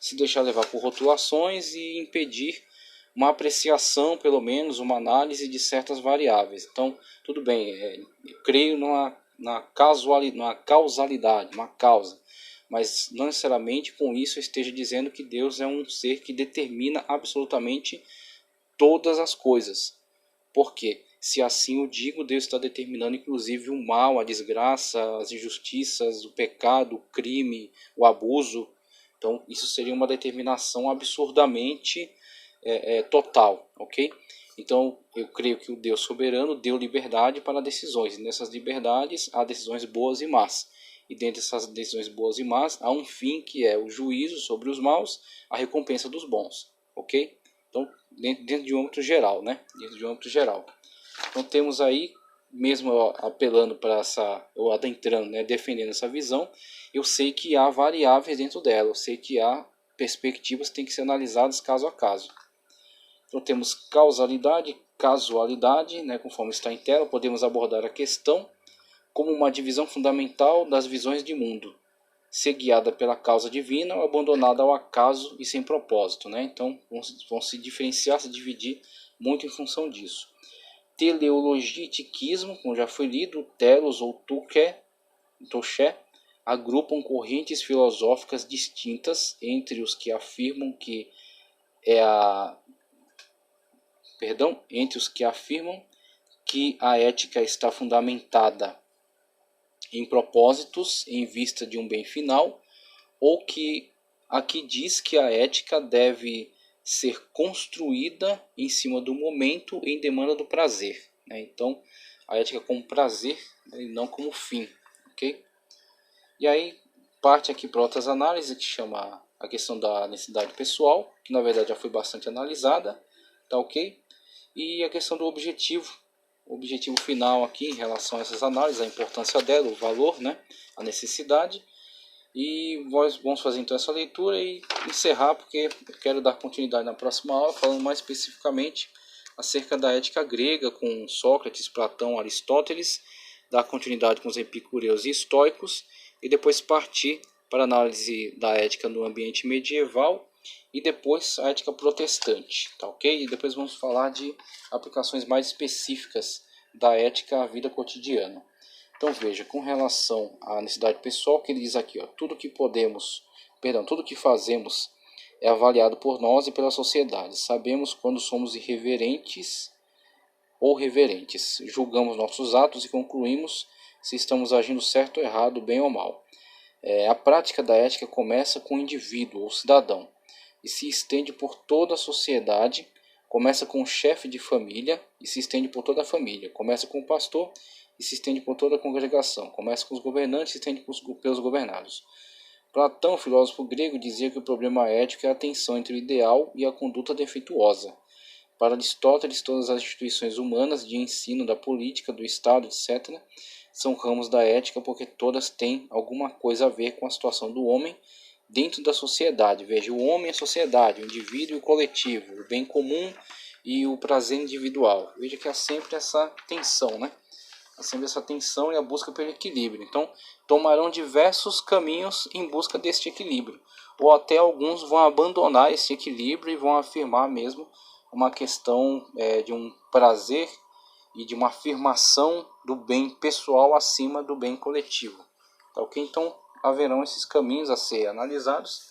se deixar levar por rotulações e impedir uma apreciação, pelo menos uma análise de certas variáveis. Então, tudo bem, eu creio na causalidade, uma causa, mas não necessariamente com isso eu esteja dizendo que Deus é um ser que determina absolutamente todas as coisas. Por quê? Se assim o digo, Deus está determinando inclusive o mal, a desgraça, as injustiças, o pecado, o crime, o abuso. Então isso seria uma determinação absurdamente total, ok? Então eu creio que o Deus soberano deu liberdade para decisões, e nessas liberdades há decisões boas e más. E dentro dessas decisões boas e más há um fim, que é o juízo sobre os maus, a recompensa dos bons, ok? Então, dentro de um âmbito geral, né? Dentro de um âmbito geral. Então temos aí, mesmo apelando para essa, ou adentrando, né, defendendo essa visão, eu sei que há variáveis dentro dela, eu sei que há perspectivas que têm que ser analisadas caso a caso. Então temos causalidade, casualidade, né, conforme está em tela. Podemos abordar a questão como uma divisão fundamental das visões de mundo, ser guiada pela causa divina ou abandonada ao acaso e sem propósito, né? Então vão se diferenciar, se dividir muito em função disso. Teleologia e tiquismo, como já foi lido, telos ou toché, agrupam correntes filosóficas distintas entre os que afirmam que a ética está fundamentada em propósitos em vista de um bem final, ou que aqui diz que a ética deve ser construída em cima do momento em demanda do prazer, né? Então a ética como prazer, né, e não como fim, ok? E aí parte aqui para outras análises, que chama a questão da necessidade pessoal, que na verdade já foi bastante analisada, tá ok? E a questão do objetivo, o objetivo final aqui em relação a essas análises, a importância dela, o valor, né, a necessidade. E nós vamos fazer então essa leitura e encerrar, porque eu quero dar continuidade na próxima aula, falando mais especificamente acerca da ética grega, com Sócrates, Platão, Aristóteles, dar continuidade com os epicureus e estoicos, e depois partir para a análise da ética no ambiente medieval e depois a ética protestante, tá ok? E depois vamos falar de aplicações mais específicas da ética à vida cotidiana. Então veja, com relação à necessidade pessoal, que ele diz aqui, ó, tudo que fazemos é avaliado por nós e pela sociedade. Sabemos quando somos irreverentes ou reverentes. Julgamos nossos atos e concluímos se estamos agindo certo ou errado, bem ou mal. A prática da ética começa com o indivíduo ou cidadão e se estende por toda a sociedade. Começa com o chefe de família e se estende por toda a família. Começa com o pastor e se estende por toda a congregação. Começa com os governantes e se estende pelos governados. Platão, filósofo grego, dizia que o problema ético é a tensão entre o ideal e a conduta defeituosa. Para Aristóteles, todas as instituições humanas de ensino, da política, do Estado, etc., são ramos da ética, porque todas têm alguma coisa a ver com a situação do homem dentro da sociedade. Veja, o homem é a sociedade, o indivíduo e o coletivo, o bem comum e o prazer individual. Veja que há sempre essa tensão, né? Há sempre essa tensão e a busca pelo equilíbrio. Então, tomarão diversos caminhos em busca deste equilíbrio. Ou até alguns vão abandonar esse equilíbrio e vão afirmar mesmo uma questão de um prazer e de uma afirmação do bem pessoal acima do bem coletivo. Tá ok? Então, haverão esses caminhos a ser analisados,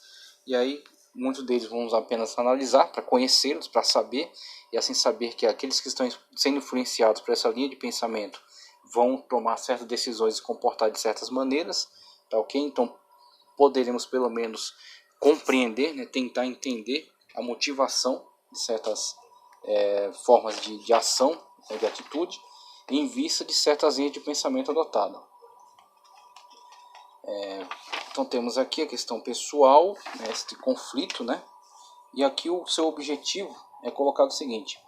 e aí muitos deles vamos apenas analisar para conhecê-los, para saber, e assim saber que aqueles que estão sendo influenciados por essa linha de pensamento vão tomar certas decisões e se comportar de certas maneiras, tá ok? Então poderemos pelo menos compreender, né, tentar entender a motivação de certas formas de ação, né, de atitude, em vista de certas linhas de pensamento adotadas. Então temos aqui a questão pessoal, né, este conflito, né? E aqui o seu objetivo é colocado o seguinte: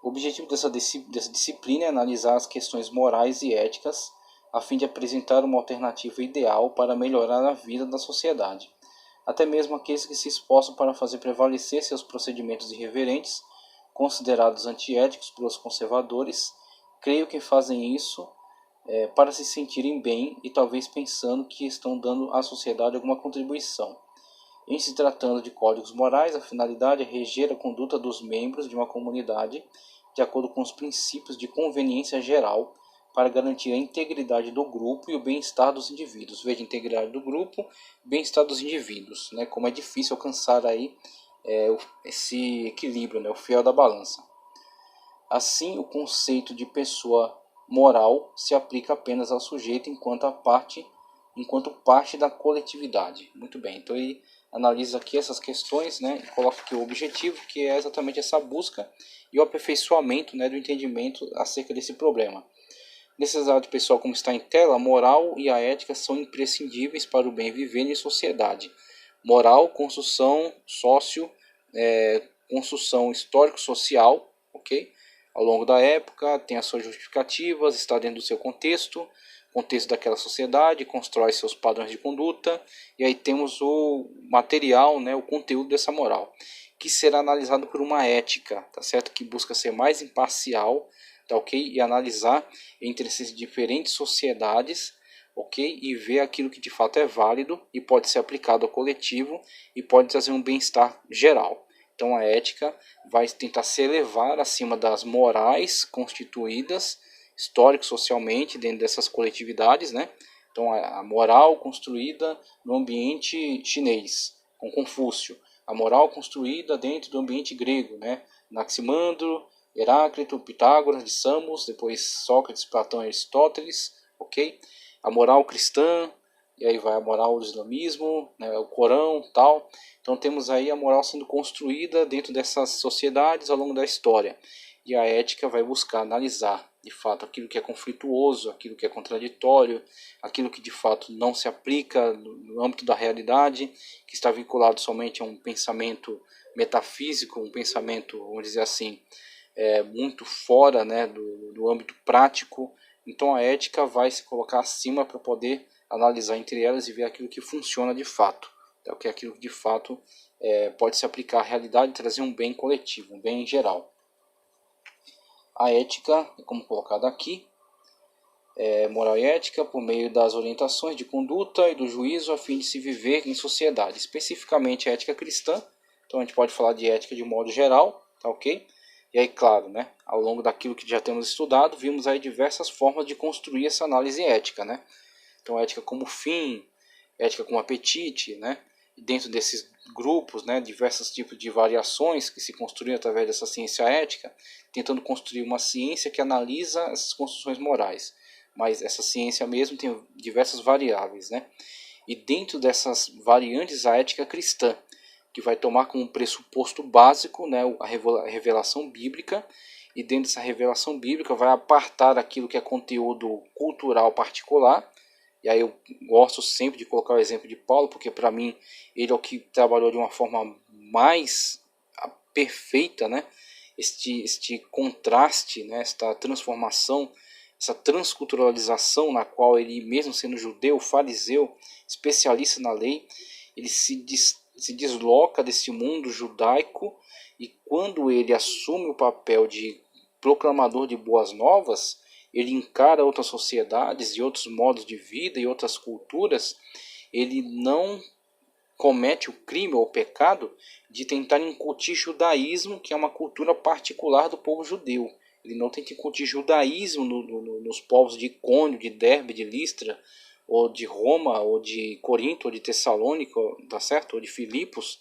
o objetivo dessa disciplina é analisar as questões morais e éticas a fim de apresentar uma alternativa ideal para melhorar a vida da sociedade. Até mesmo aqueles que se esforçam para fazer prevalecer seus procedimentos irreverentes, considerados antiéticos pelos conservadores, creio que fazem isso para se sentirem bem e talvez pensando que estão dando à sociedade alguma contribuição. Em se tratando de códigos morais, a finalidade é reger a conduta dos membros de uma comunidade de acordo com os princípios de conveniência geral para garantir a integridade do grupo e o bem-estar dos indivíduos. Veja, integridade do grupo, bem-estar dos indivíduos, né? Como é difícil alcançar aí esse equilíbrio, né? O fiel da balança. Assim, o conceito de pessoa moral se aplica apenas ao sujeito enquanto parte da coletividade. Muito bem, então ele analisa aqui essas questões, né, e coloca aqui o objetivo, que é exatamente essa busca e o aperfeiçoamento, né, do entendimento acerca desse problema. Nesse exato, pessoal, como está em tela, a moral e a ética são imprescindíveis para o bem viver em sociedade. Moral, construção construção histórico-social, ok? Ao longo da época, tem as suas justificativas, está dentro do seu contexto daquela sociedade, constrói seus padrões de conduta, e aí temos o material, né, o conteúdo dessa moral, que será analisado por uma ética, tá certo? Que busca ser mais imparcial, tá ok? E analisar entre essas diferentes sociedades, ok? E ver aquilo que de fato é válido e pode ser aplicado ao coletivo e pode trazer um bem-estar geral. Então a ética vai tentar se elevar acima das morais constituídas histórico-socialmente dentro dessas coletividades, né? Então a moral construída no ambiente chinês, com Confúcio, a moral construída dentro do ambiente grego, né? Anaximandro, Heráclito, Pitágoras de Samos, depois Sócrates, Platão e Aristóteles, ok? A moral cristã, e aí vai a moral do islamismo, né, o Corão, tal. Então temos aí a moral sendo construída dentro dessas sociedades ao longo da história. E a ética vai buscar analisar, de fato, aquilo que é conflituoso, aquilo que é contraditório, aquilo que de fato não se aplica no âmbito da realidade, que está vinculado somente a um pensamento metafísico, um pensamento, vamos dizer assim, muito fora, né, do âmbito prático. Então a ética vai se colocar acima para poder analisar entre elas e ver aquilo que funciona de fato, o que é aquilo que de fato pode se aplicar à realidade e trazer um bem coletivo, um bem em geral. A ética, como colocado aqui, moral e ética por meio das orientações de conduta e do juízo a fim de se viver em sociedade, especificamente a ética cristã. Então a gente pode falar de ética de modo geral, tá ok? E aí, claro, né, ao longo daquilo que já temos estudado, vimos aí diversas formas de construir essa análise ética, né? Então, ética como fim, ética como apetite, né? E dentro desses grupos, né, diversos tipos de variações que se construíram através dessa ciência ética, tentando construir uma ciência que analisa essas construções morais. Mas essa ciência mesmo tem diversas variáveis, né? E dentro dessas variantes, a ética cristã, que vai tomar como pressuposto básico, né, a revelação bíblica, e dentro dessa revelação bíblica vai apartar aquilo que é conteúdo cultural particular. E aí eu gosto sempre de colocar o exemplo de Paulo, porque para mim ele é o que trabalhou de uma forma mais perfeita, né, este contraste, né, esta transformação, essa transculturalização na qual ele, mesmo sendo judeu, fariseu, especialista na lei, ele se desloca desse mundo judaico, e quando ele assume o papel de proclamador de boas novas, ele encara outras sociedades e outros modos de vida e outras culturas. Ele não comete o crime ou o pecado de tentar incutir judaísmo, que é uma cultura particular do povo judeu. Ele não tenta incutir judaísmo nos povos de Icônio, de Derbe, de Listra, ou de Roma, ou de Corinto, ou de Tessalônica, tá certo? Ou de Filipos.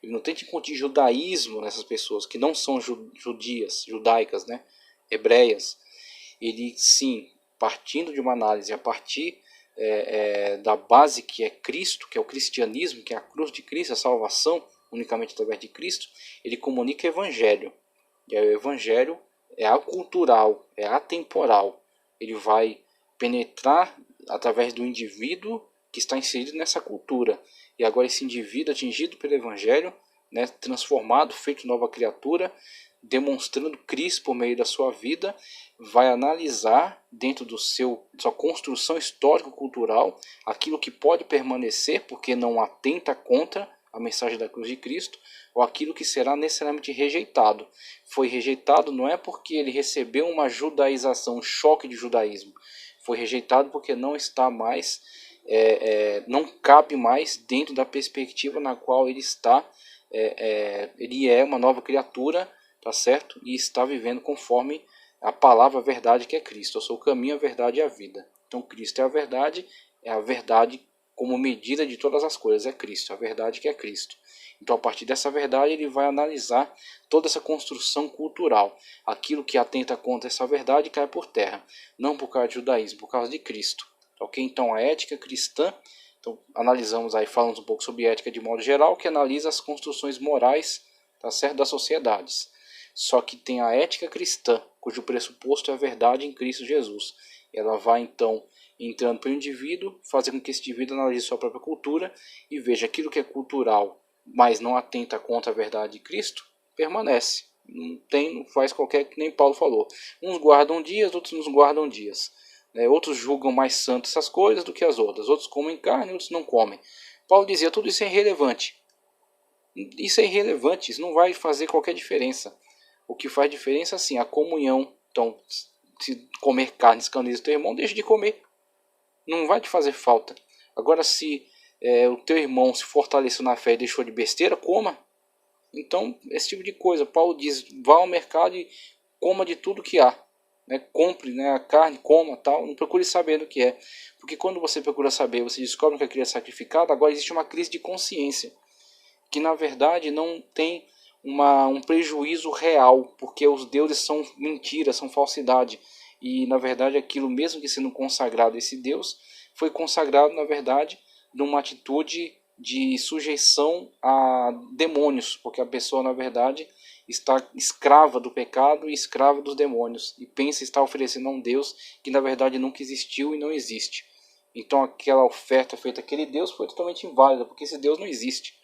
Ele não tenta incutir judaísmo nessas pessoas que não são judaicas, né? Hebreias. Ele sim partindo de uma análise a partir da base que é Cristo, que é o cristianismo, que é a cruz de Cristo, a salvação unicamente através de Cristo, ele comunica o Evangelho. E aí o Evangelho é acultural, é atemporal. Ele vai penetrar através do indivíduo que está inserido nessa cultura. E agora esse indivíduo atingido pelo Evangelho, né, transformado, feito nova criatura, demonstrando Cristo por meio da sua vida, vai analisar dentro da sua construção histórico-cultural aquilo que pode permanecer porque não atenta contra a mensagem da cruz de Cristo, ou aquilo que será necessariamente rejeitado. Foi rejeitado não é porque ele recebeu uma judaização, um choque de judaísmo. Foi rejeitado porque não está mais, não cabe mais dentro da perspectiva na qual ele está. Ele é uma nova criatura, tá certo? E está vivendo conforme a palavra a verdade que é Cristo. Eu sou o caminho, a verdade e a vida. Então Cristo é a verdade como medida de todas as coisas, é Cristo, a verdade que é Cristo. Então, a partir dessa verdade, ele vai analisar toda essa construção cultural. Aquilo que atenta contra essa verdade cai por terra. Não por causa do judaísmo, por causa de Cristo. Ok? Então, a ética cristã, então, analisamos aí, falamos um pouco sobre ética de modo geral, que analisa as construções morais, tá certo, das sociedades. Só que tem a ética cristã, cujo pressuposto é a verdade em Cristo Jesus. Ela vai, então, entrando para o indivíduo, fazer com que esse indivíduo analise sua própria cultura e veja aquilo que é cultural, mas não atenta contra a verdade de Cristo, permanece. Não faz qualquer, que nem Paulo falou. Uns guardam dias, outros não guardam dias. Outros julgam mais santas essas coisas do que as outras. Outros comem carne, outros não comem. Paulo dizia, tudo isso é irrelevante. Isso é irrelevante, isso não vai fazer qualquer diferença. O que faz diferença, sim, a comunhão. Então, se comer carne escandaliza teu irmão, deixa de comer. Não vai te fazer falta. Agora, se o teu irmão se fortaleceu na fé e deixou de besteira, coma. Então, esse tipo de coisa. Paulo diz, vá ao mercado e coma de tudo que há. Compre a carne, coma, tal. Não procure saber do que é. Porque quando você procura saber, você descobre que aquilo é sacrificado, agora existe uma crise de consciência. Que, na verdade, não tem um prejuízo real. Porque os deuses são mentira, são falsidade. E, na verdade, aquilo, mesmo que sendo consagrado esse Deus, foi consagrado, na verdade, numa atitude de sujeição a demônios, porque a pessoa, na verdade, está escrava do pecado e escrava dos demônios, e pensa estar oferecendo a um Deus que, na verdade, nunca existiu e não existe. Então, aquela oferta feita àquele Deus foi totalmente inválida, porque esse Deus não existe.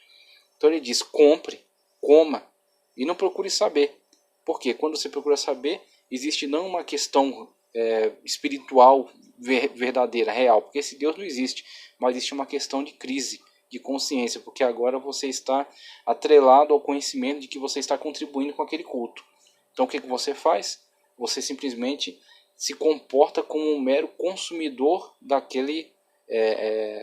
Então, ele diz, compre, coma, e não procure saber. Porque quando você procura saber, existe não uma questão espiritual verdadeira, real, porque esse Deus não existe, mas existe uma questão de crise, de consciência, porque agora você está atrelado ao conhecimento de que você está contribuindo com aquele culto. Então o que você faz? Você simplesmente se comporta como um mero consumidor daquele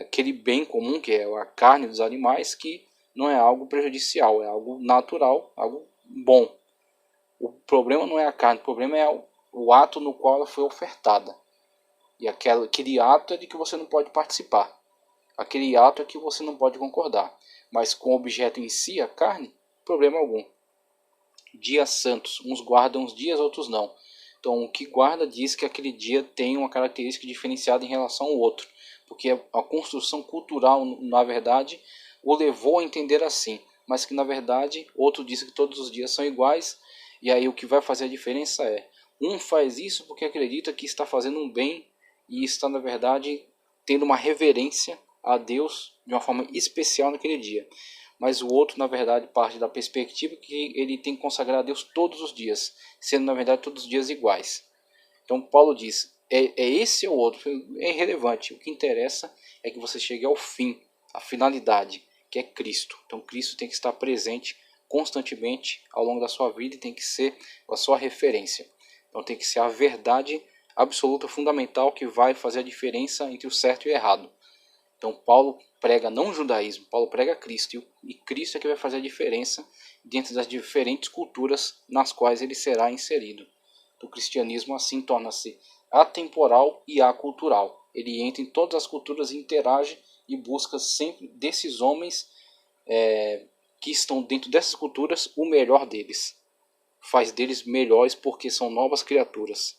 aquele bem comum, que é a carne dos animais, que não é algo prejudicial, é algo natural, algo bom. O problema não é a carne, o problema é o ato no qual ela foi ofertada. E aquele ato é de que você não pode participar. Aquele ato é que você não pode concordar. Mas com o objeto em si, a carne, problema algum. Dias santos. Uns guardam os dias, outros não. Então o que guarda diz que aquele dia tem uma característica diferenciada em relação ao outro. Porque a construção cultural, na verdade, o levou a entender assim. Mas que na verdade, outro diz que todos os dias são iguais. E aí o que vai fazer a diferença é, um faz isso porque acredita que está fazendo um bem e está, na verdade, tendo uma reverência a Deus de uma forma especial naquele dia. Mas o outro, na verdade, parte da perspectiva que ele tem que consagrar a Deus todos os dias, sendo, na verdade, todos os dias iguais. Então Paulo diz, esse ou outro, é irrelevante. O que interessa é que você chegue ao fim, à finalidade, que é Cristo. Então Cristo tem que estar presente constantemente ao longo da sua vida e tem que ser a sua referência. Então tem que ser a verdade absoluta, fundamental, que vai fazer a diferença entre o certo e o errado. Então Paulo prega não o judaísmo, Paulo prega Cristo, e Cristo é que vai fazer a diferença dentro das diferentes culturas nas quais ele será inserido. O cristianismo assim torna-se atemporal e acultural. Ele entra em todas as culturas e interage e busca sempre desses homens que estão dentro dessas culturas o melhor deles. Faz deles melhores porque são novas criaturas.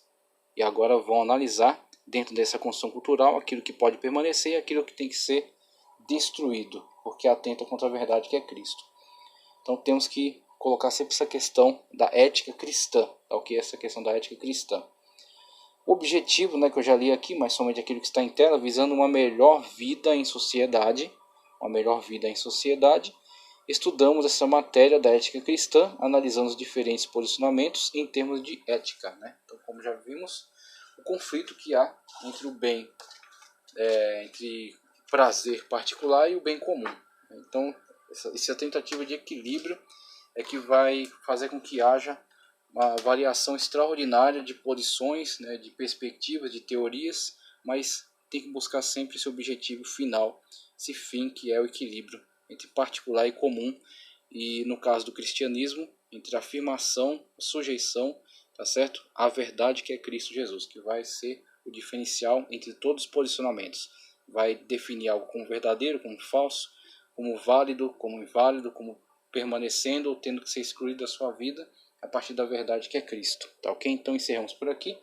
E agora vão analisar dentro dessa construção cultural, aquilo que pode permanecer e aquilo que tem que ser destruído, porque atenta contra a verdade que é Cristo. Então temos que colocar sempre essa questão da ética cristã, tá ok? Essa questão da ética cristã. O objetivo, né, que eu já li aqui, mas somente aquilo que está em tela, visando uma melhor vida em sociedade, estudamos essa matéria da ética cristã, analisando os diferentes posicionamentos em termos de ética, né? Então, como já vimos, o conflito que há entre o bem, entre prazer particular e o bem comum. Então, essa tentativa de equilíbrio é que vai fazer com que haja uma variação extraordinária de posições, né, de perspectivas, de teorias, mas tem que buscar sempre esse objetivo final, esse fim que é o equilíbrio entre particular e comum, e no caso do cristianismo, entre afirmação, sujeição, tá certo? A verdade que é Cristo Jesus, que vai ser o diferencial entre todos os posicionamentos. Vai definir algo como verdadeiro, como falso, como válido, como inválido, como permanecendo ou tendo que ser excluído da sua vida, a partir da verdade que é Cristo, tá ok? Então encerramos por aqui.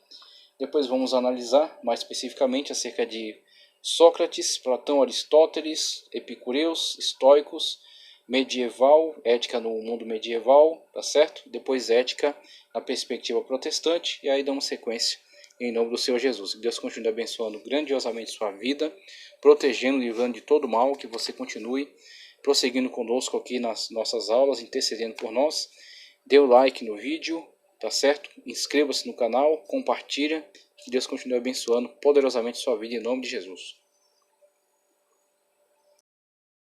Depois vamos analisar mais especificamente acerca de Sócrates, Platão, Aristóteles, epicureus, estoicos, medieval, ética no mundo medieval, tá certo? Depois ética na perspectiva protestante, e aí damos sequência em nome do Senhor Jesus. Que Deus continue abençoando grandiosamente sua vida, protegendo, livrando de todo mal, que você continue prosseguindo conosco aqui nas nossas aulas, intercedendo por nós. Dê o like no vídeo, tá certo? Inscreva-se no canal, compartilha. Que Deus continue abençoando poderosamente sua vida em nome de Jesus.